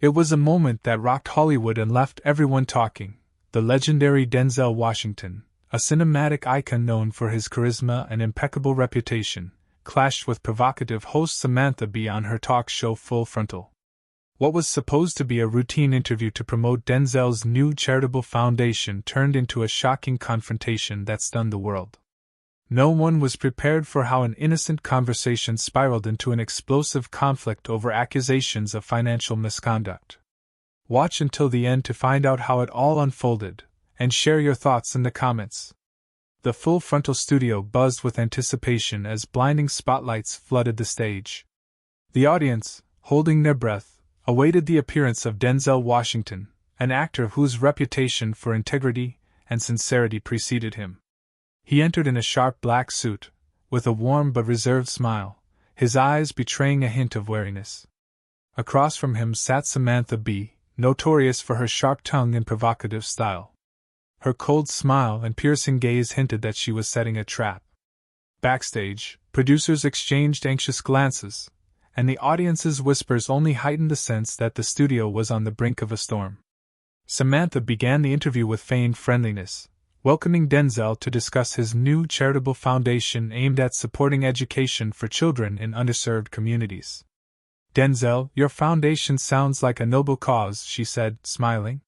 It was a moment that rocked Hollywood and left everyone talking. The legendary Denzel Washington, a cinematic icon known for his charisma and impeccable reputation, clashed with provocative host Samantha Bee on her talk show Full Frontal. What was supposed to be a routine interview to promote Denzel's new charitable foundation turned into a shocking confrontation that stunned the world. No one was prepared for how an innocent conversation spiraled into an explosive conflict over accusations of financial misconduct. Watch until the end to find out how it all unfolded, and share your thoughts in the comments. The Full Frontal studio buzzed with anticipation as blinding spotlights flooded the stage. The audience, holding their breath, awaited the appearance of Denzel Washington, an actor whose reputation for integrity and sincerity preceded him. He entered in a sharp black suit, with a warm but reserved smile, his eyes betraying a hint of wariness. Across from him sat Samantha Bee, notorious for her sharp tongue and provocative style. Her cold smile and piercing gaze hinted that she was setting a trap. Backstage, producers exchanged anxious glances, and the audience's whispers only heightened the sense that the studio was on the brink of a storm. Samantha began the interview with feigned friendliness, welcoming Denzel to discuss his new charitable foundation aimed at supporting education for children in underserved communities. "Denzel, your foundation sounds like a noble cause," she said, smiling.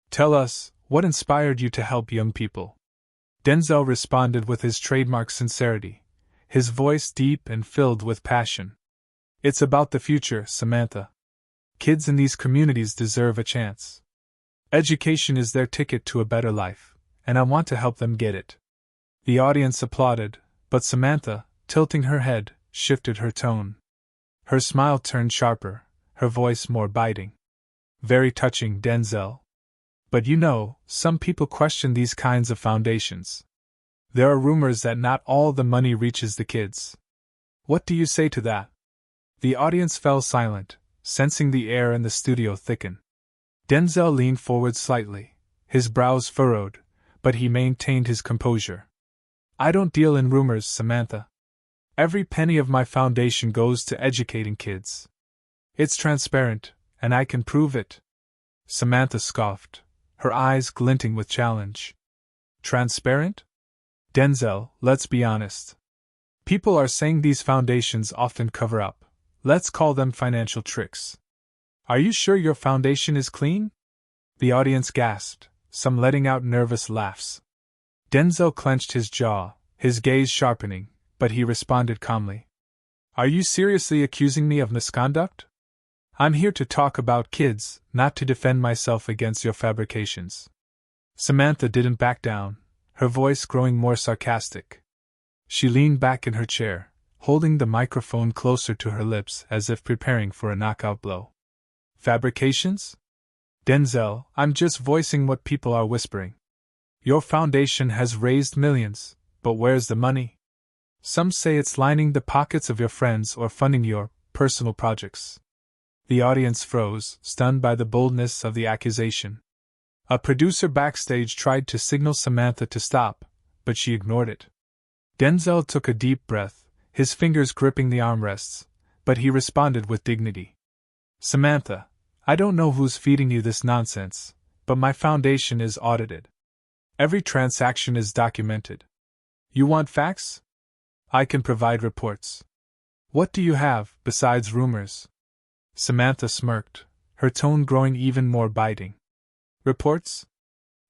"Tell us, what inspired you to help young people?" Denzel responded with his trademark sincerity, his voice deep and filled with passion. "It's about the future, Samantha. Kids in these communities deserve a chance. Education is their ticket to a better life, and I want to help them get it." The audience applauded, but Samantha, tilting her head, shifted her tone. Her smile turned sharper, her voice more biting. "Very touching, Denzel. But you know, some people question these kinds of foundations. There are rumors that not all the money reaches the kids. What do you say to that?" The audience fell silent, sensing the air in the studio thicken. Denzel leaned forward slightly, his brows furrowed, but he maintained his composure. "I don't deal in rumors, Samantha. Every penny of my foundation goes to educating kids. It's transparent, and I can prove it." Samantha scoffed, her eyes glinting with challenge. "Transparent? Denzel, let's be honest. People are saying these foundations often cover up. Let's call them financial tricks. Are you sure your foundation is clean?" The audience gasped, some letting out nervous laughs. Denzel clenched his jaw, his gaze sharpening, but he responded calmly. "Are you seriously accusing me of misconduct? I'm here to talk about kids, not to defend myself against your fabrications." Samantha didn't back down, her voice growing more sarcastic. She leaned back in her chair, holding the microphone closer to her lips as if preparing for a knockout blow. "Fabrications? Denzel, I'm just voicing what people are whispering. Your foundation has raised millions, but where's the money? Some say it's lining the pockets of your friends or funding your personal projects." The audience froze, stunned by the boldness of the accusation. A producer backstage tried to signal Samantha to stop, but she ignored it. Denzel took a deep breath, his fingers gripping the armrests, but he responded with dignity. "Samantha, I don't know who's feeding you this nonsense, but my foundation is audited. Every transaction is documented. You want facts? I can provide reports. What do you have, besides rumors?" Samantha smirked, her tone growing even more biting. "Reports?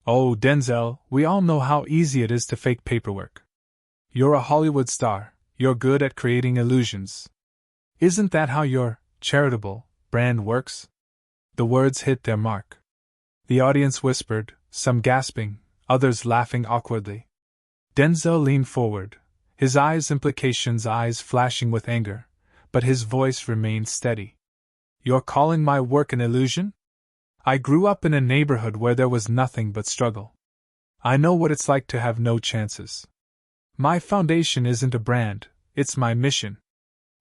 Oh, Denzel, we all know how easy it is to fake paperwork. You're a Hollywood star, you're good at creating illusions. Isn't that how your charitable brand works?" The words hit their mark. The audience whispered, some gasping, others laughing awkwardly. Denzel leaned forward, his eyes flashing with anger, but his voice remained steady. "You're calling my work an illusion? I grew up in a neighborhood where there was nothing but struggle. I know what it's like to have no chances. My foundation isn't a brand, it's my mission.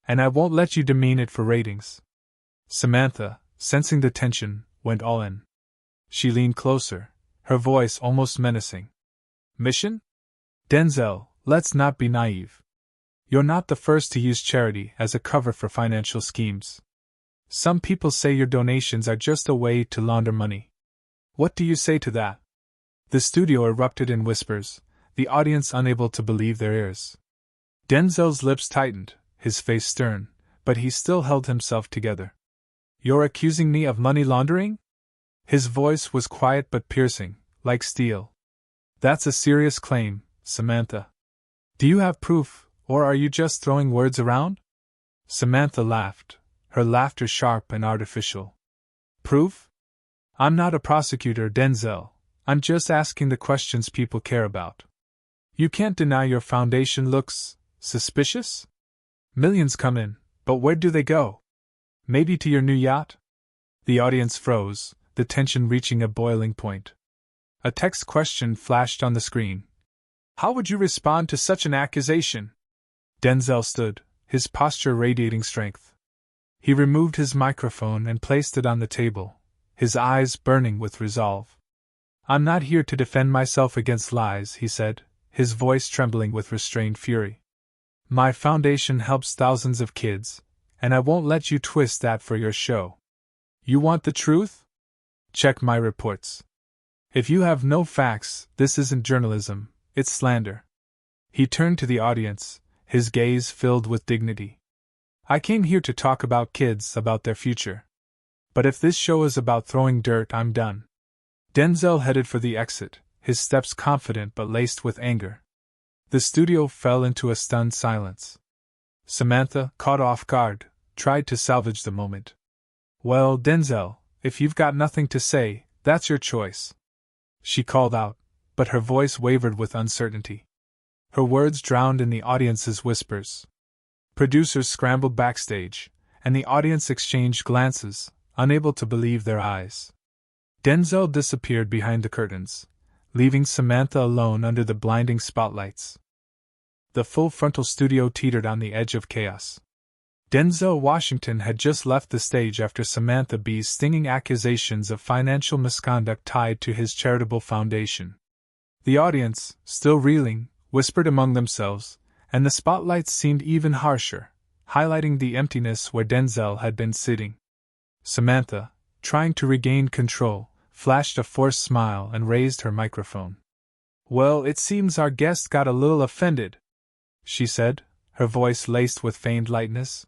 And I won't let you demean it for ratings." Samantha, sensing the tension, went all in. She leaned closer, her voice almost menacing. "Mission? Denzel, let's not be naive. You're not the first to use charity as a cover for financial schemes. Some people say your donations are just a way to launder money. What do you say to that? The studio erupted in whispers, the audience unable to believe their ears. Denzel's lips tightened, his face stern, but he still held himself together. You're accusing me of money laundering? His voice was quiet but piercing, like steel. That's a serious claim, Samantha. Do you have proof, or are you just throwing words around? Samantha laughed, her laughter sharp and artificial. Proof? I'm not a prosecutor, Denzel. I'm just asking the questions people care about. You can't deny your foundation looks suspicious? Millions come in, but where do they go? Maybe to your new yacht? The audience froze, the tension reaching a boiling point. A text question flashed on the screen. How would you respond to such an accusation? Denzel stood, his posture radiating strength. He removed his microphone and placed it on the table, his eyes burning with resolve. I'm not here to defend myself against lies, he said, his voice trembling with restrained fury. My foundation helps thousands of kids, and I won't let you twist that for your show. You want the truth? Check my reports. If you have no facts, this isn't journalism, it's slander. He turned to the audience, his gaze filled with dignity. I came here to talk about kids, about their future. But if this show is about throwing dirt, I'm done. Denzel headed for the exit, his steps confident but laced with anger. The studio fell into a stunned silence. Samantha, caught off guard, tried to salvage the moment. Well, Denzel, if you've got nothing to say, that's your choice. She called out, but her voice wavered with uncertainty. Her words drowned in the audience's whispers. Producers scrambled backstage, and the audience exchanged glances, unable to believe their eyes. Denzel disappeared behind the curtains, leaving Samantha alone under the blinding spotlights. The full-frontal studio teetered on the edge of chaos. Denzel Washington had just left the stage after Samantha B's stinging accusations of financial misconduct tied to his charitable foundation. The audience, still reeling, whispered among themselves, and the spotlights seemed even harsher, highlighting the emptiness where Denzel had been sitting. Samantha, trying to regain control, flashed a forced smile and raised her microphone. Well, it seems our guest got a little offended, she said, her voice laced with feigned lightness.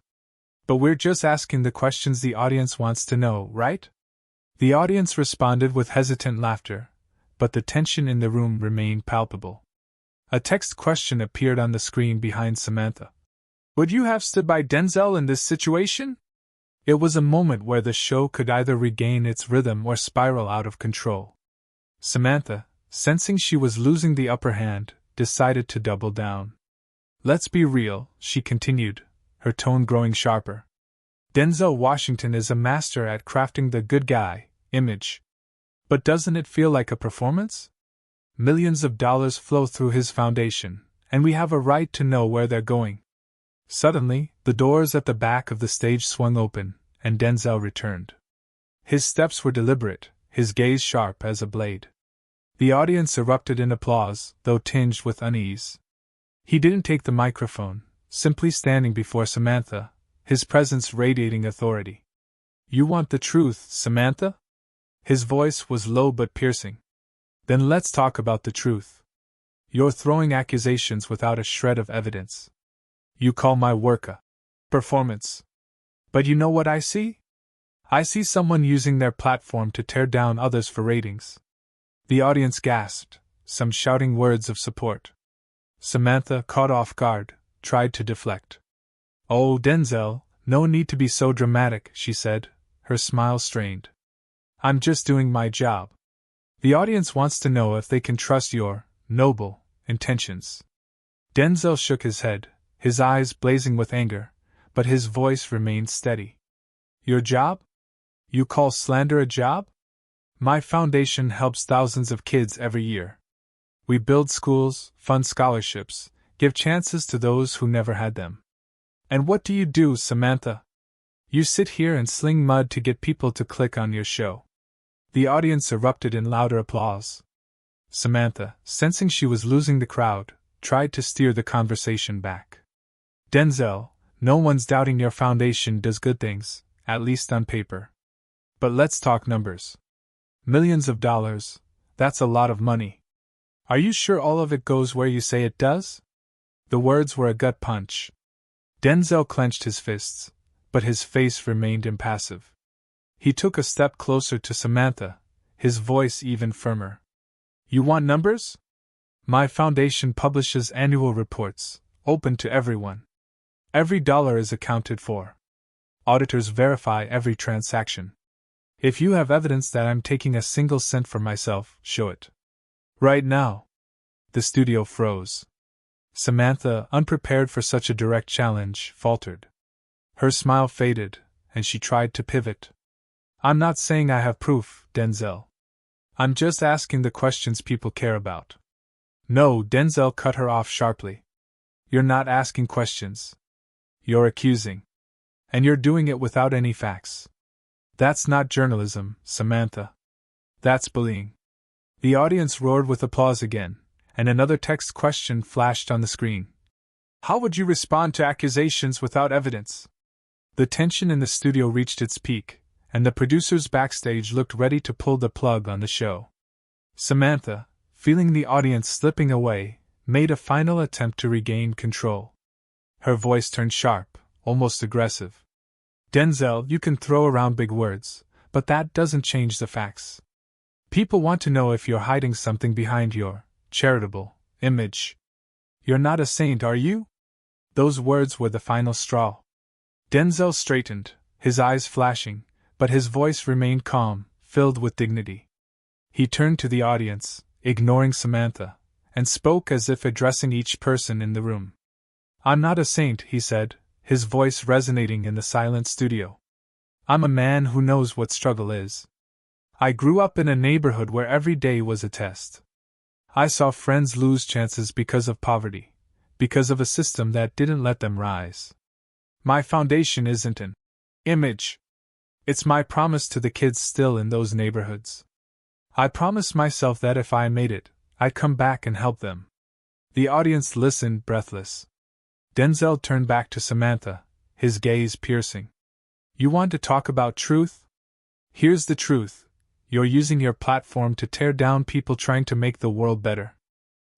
But we're just asking the questions the audience wants to know, right? The audience responded with hesitant laughter, but the tension in the room remained palpable. A text question appeared on the screen behind Samantha. Would you have stood by Denzel in this situation? It was a moment where the show could either regain its rhythm or spiral out of control. Samantha, sensing she was losing the upper hand, decided to double down. Let's be real, she continued, her tone growing sharper. Denzel Washington is a master at crafting the good guy image. But doesn't it feel like a performance? Millions of dollars flow through his foundation, and we have a right to know where they're going. Suddenly, the doors at the back of the stage swung open, and Denzel returned. His steps were deliberate, his gaze sharp as a blade. The audience erupted in applause, though tinged with unease. He didn't take the microphone, simply standing before Samantha, his presence radiating authority. You want the truth, Samantha? His voice was low but piercing. Then let's talk about the truth. You're throwing accusations without a shred of evidence. You call my work a performance. But you know what I see? I see someone using their platform to tear down others for ratings. The audience gasped, some shouting words of support. Samantha, caught off guard, tried to deflect. Oh, Denzel, no need to be so dramatic, she said, her smile strained. I'm just doing my job. The audience wants to know if they can trust your noble intentions. Denzel shook his head, his eyes blazing with anger, but his voice remained steady. Your job? You call slander a job? My foundation helps thousands of kids every year. We build schools, fund scholarships, give chances to those who never had them. And what do you do, Samantha? You sit here and sling mud to get people to click on your show. The audience erupted in louder applause. Samantha, sensing she was losing the crowd, tried to steer the conversation back. Denzel, no one's doubting your foundation does good things, at least on paper. But let's talk numbers. Millions of dollars, that's a lot of money. Are you sure all of it goes where you say it does? The words were a gut punch. Denzel clenched his fists, but his face remained impassive. He took a step closer to Samantha, his voice even firmer. You want numbers? My foundation publishes annual reports, open to everyone. Every dollar is accounted for. Auditors verify every transaction. If you have evidence that I'm taking a single cent for myself, show it. Right now. The studio froze. Samantha, unprepared for such a direct challenge, faltered. Her smile faded, and she tried to pivot. I'm not saying I have proof, Denzel. I'm just asking the questions people care about. No, Denzel cut her off sharply. You're not asking questions. You're accusing. And you're doing it without any facts. That's not journalism, Samantha. That's bullying. The audience roared with applause again, and another text question flashed on the screen. How would you respond to accusations without evidence? The tension in the studio reached its peak, and the producers backstage looked ready to pull the plug on the show. Samantha, feeling the audience slipping away, made a final attempt to regain control. Her voice turned sharp, almost aggressive. Denzel, you can throw around big words, but that doesn't change the facts. People want to know if you're hiding something behind your charitable image. You're not a saint, are you? Those words were the final straw. Denzel straightened, his eyes flashing, but his voice remained calm, filled with dignity. He turned to the audience, ignoring Samantha, and spoke as if addressing each person in the room. I'm not a saint, he said, his voice resonating in the silent studio. I'm a man who knows what struggle is. I grew up in a neighborhood where every day was a test. I saw friends lose chances because of poverty, because of a system that didn't let them rise. My foundation isn't an image. It's my promise to the kids still in those neighborhoods. I promised myself that if I made it, I'd come back and help them. The audience listened, breathless. Denzel turned back to Samantha, his gaze piercing. You want to talk about truth? Here's the truth. You're using your platform to tear down people trying to make the world better.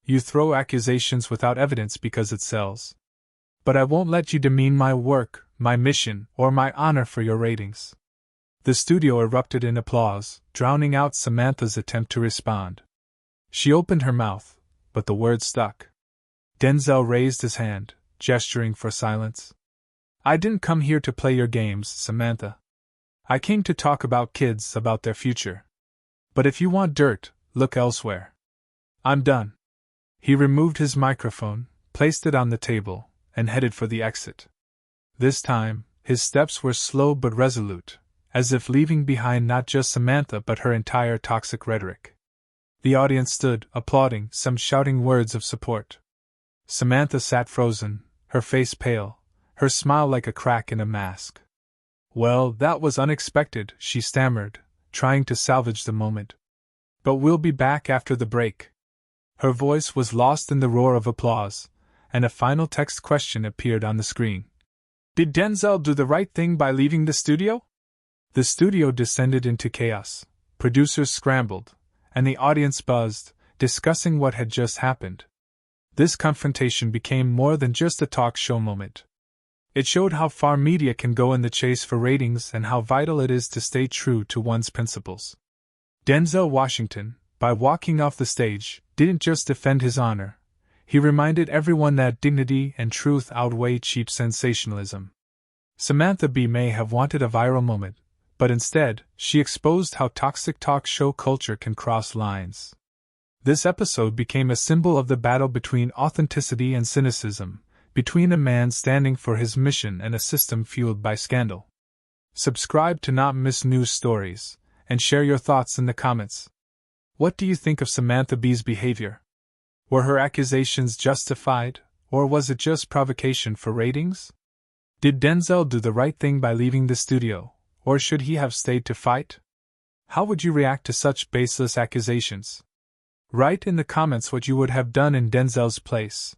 You throw accusations without evidence because it sells. But I won't let you demean my work, my mission, or my honor for your ratings. The studio erupted in applause, drowning out Samantha's attempt to respond. She opened her mouth, but the words stuck. Denzel raised his hand, gesturing for silence. I didn't come here to play your games, Samantha. I came to talk about kids, about their future. But if you want dirt, look elsewhere. I'm done. He removed his microphone, placed it on the table, and headed for the exit. This time, his steps were slow but resolute, as if leaving behind not just Samantha but her entire toxic rhetoric. The audience stood, applauding, some shouting words of support. Samantha sat frozen, her face pale, her smile like a crack in a mask. Well, that was unexpected, she stammered, trying to salvage the moment. But we'll be back after the break. Her voice was lost in the roar of applause, and a final text question appeared on the screen. Did Denzel do the right thing by leaving the studio? The studio descended into chaos. Producers scrambled, and the audience buzzed, discussing what had just happened. This confrontation became more than just a talk show moment. It showed how far media can go in the chase for ratings and how vital it is to stay true to one's principles. Denzel Washington, by walking off the stage, didn't just defend his honor. He reminded everyone that dignity and truth outweigh cheap sensationalism. Samantha B. may have wanted a viral moment, but instead, she exposed how toxic talk show culture can cross lines. This episode became a symbol of the battle between authenticity and cynicism, between a man standing for his mission and a system fueled by scandal. Subscribe to not miss news stories, and share your thoughts in the comments. What do you think of Samantha B's behavior? Were her accusations justified, or was it just provocation for ratings? Did Denzel do the right thing by leaving the studio, or should he have stayed to fight? How would you react to such baseless accusations? Write in the comments what you would have done in Denzel's place.